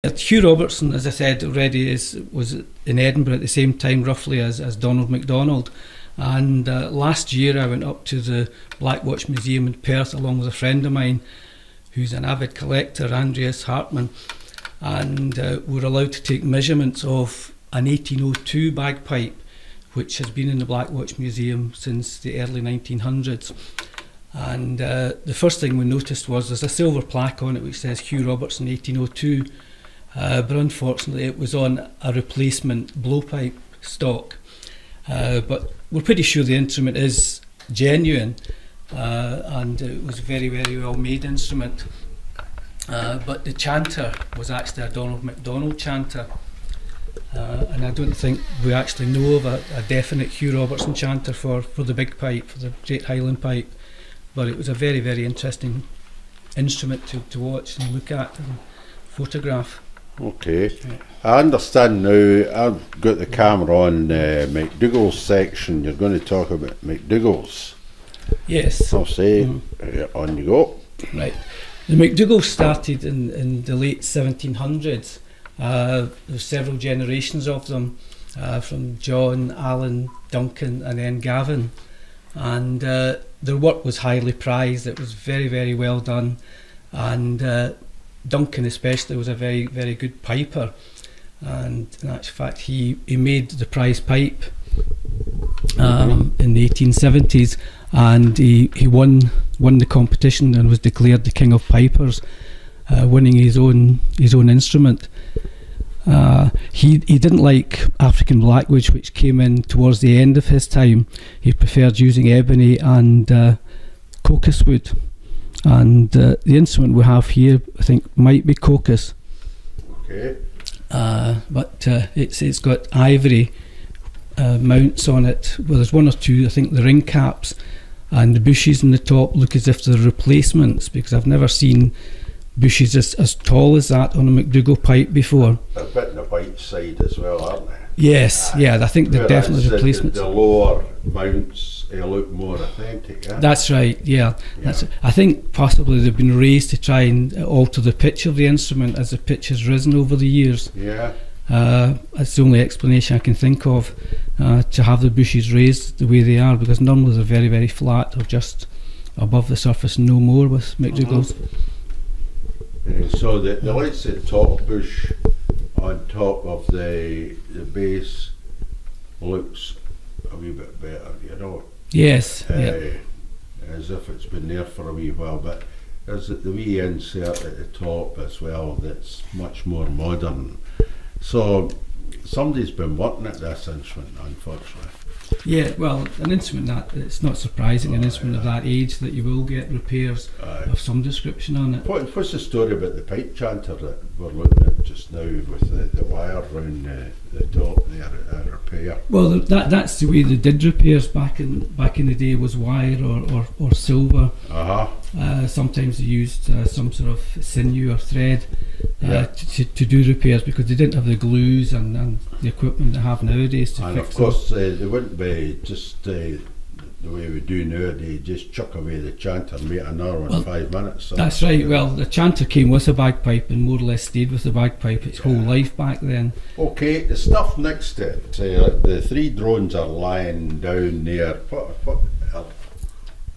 Hugh Robertson, as I said already, was in Edinburgh at the same time roughly as Donald MacDonald, and last year I went up to the Black Watch Museum in Perth along with a friend of mine who's an avid collector, Andreas Hartmann, and we were allowed to take measurements of an 1802 bagpipe which has been in the Black Watch Museum since the early 1900s. And the first thing we noticed was there's a silver plaque on it which says Hugh Robertson 1802, but unfortunately it was on a replacement blowpipe stock. But we're pretty sure the instrument is genuine, and it was a very, very well made instrument. But the chanter was actually a Donald MacDonald chanter, and I don't think we actually know of a definite Hugh Robertson chanter for the big pipe, for the Great Highland pipe. But it was a very, very interesting instrument to watch and look at and photograph. Okay, yeah. I understand now. I've got the camera on MacDougall's section. You're going to talk about MacDougall's. Yes. I'll say, on you go. Right. The MacDougall started in the late 1700s. There were several generations of them, from John, Alan, Duncan and then Gavin. And their work was highly prized. It was very, very well done. And Duncan especially was a very, very good piper. And in actual fact, he made the prize pipe in the 1870s, and he won the competition and was declared the King of Pipers, winning his own instrument. He didn't like African blackwood, which came in towards the end of his time. He preferred using ebony and cocos wood. And the instrument we have here, I think, might be cocos. Okay. But it's got ivory mounts on it. Well, there's one or two, I think the ring caps, and the bushes in the top look as if they're replacements, because I've never seen bushes as tall as that on a MacDougall pipe before. They're a bit on the white side as well, aren't they? Yes, yeah, I think they're definitely replacements. The lower mounts, they look more authentic, yeah? That's right, yeah. I think possibly they've been raised to try and alter the pitch of the instrument as the pitch has risen over the years. Yeah. That's the only explanation I can think of, to have the bushes raised the way they are, because normally they're very, very flat or just above the surface, no more with MacDougall's. So the let's say top bush on top of the base looks a wee bit better, you know. Yes. As if it's been there for a wee while, but there's the wee insert at the top as well that's much more modern. So somebody's been working at this instrument, unfortunately. Yeah, well, an instrument that, it's not surprising, an instrument of that age, that you will get repairs of some description on it. What's the story about the pipe chanter that we're looking at just now with the wire around the top there, repair? Well, that's the way they did repairs back in the day, was wire or silver. Sometimes they used some sort of sinew or thread to do repairs, because they didn't have the glues and the equipment they have nowadays to fix them. And of course they wouldn't be just the way we do nowadays, just chuck away the chanter and make another one in 5 minutes. So that's right. Well, the chanter came with a bagpipe and more or less stayed with the bagpipe its whole life back then. Okay, the stuff next to it, the three drones are lying down there. What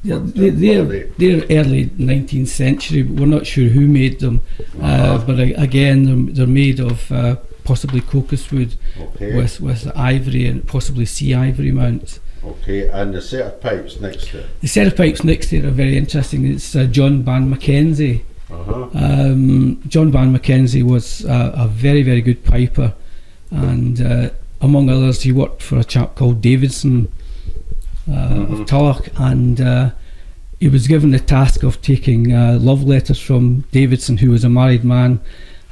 they're early 19th century, but we're not sure who made them. But again, they're made of possibly cocos wood, with ivory and possibly sea ivory mounts. Okay, and the set of pipes next to it? The set of pipes next to it are very interesting. It's John Ban Mackenzie. John Ban Mackenzie was a very, very good piper, and among others he worked for a chap called Davidson of Tulloch, and he was given the task of taking love letters from Davidson, who was a married man,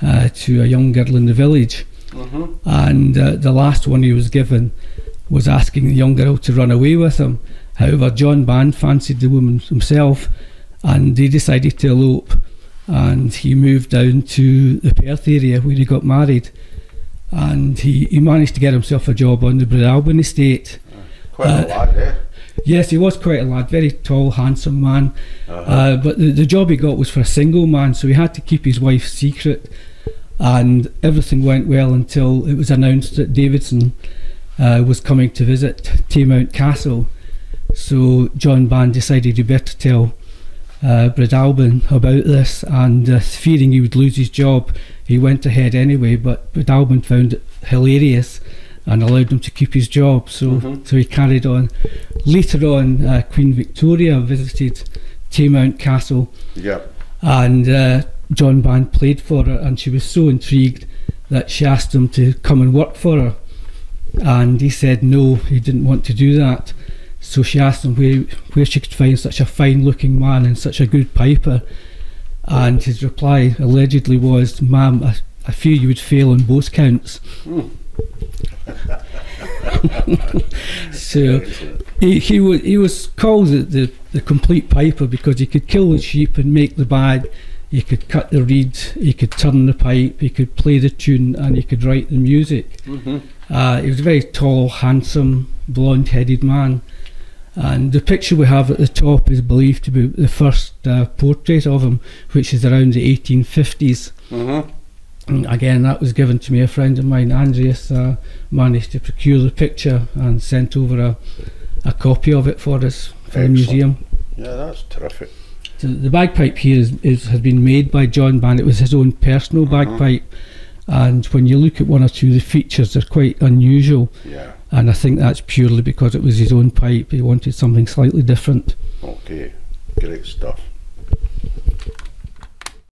to a young girl in the village. And the last one he was given was asking the young girl to run away with him. However, John Ban fancied the woman himself, and they decided to elope, and he moved down to the Perth area where he got married, and he managed to get himself a job on the Breadalbyn estate. Quite a lad, eh? Yes, he was quite a lad, very tall, handsome man. But the job he got was for a single man, so he had to keep his wife's secret. and everything went well until it was announced that Davidson was coming to visit Taymount Castle. So John Band decided he better tell Breadalbane about this, and fearing he would lose his job, he went ahead anyway, but Breadalbane found it hilarious and allowed him to keep his job, so he carried on. Later on, Queen Victoria visited Taymount Castle, and John Band played for her, and she was so intrigued that she asked him to come and work for her, and he said no, he didn't want to do that. So she asked him where she could find such a fine looking man and such a good piper, and his reply allegedly was, "Ma'am, I fear you would fail on both counts." So he was called the complete piper because he could kill the sheep and make the bag, he could cut the reed, he could turn the pipe, he could play the tune, and he could write the music. He was a very tall, handsome, blonde-headed man. And the picture we have at the top is believed to be the first portrait of him, which is around the 1850s. And again, that was given to me. A friend of mine, Andreas, managed to procure the picture and sent over a copy of it for us for the museum. Yeah, that's terrific. So the bagpipe here has been made by John Band. It was his own personal bagpipe, and when you look at one or two of the features, they're quite unusual. Yeah. And I think that's purely because it was his own pipe. He wanted something slightly different. Okay, great stuff.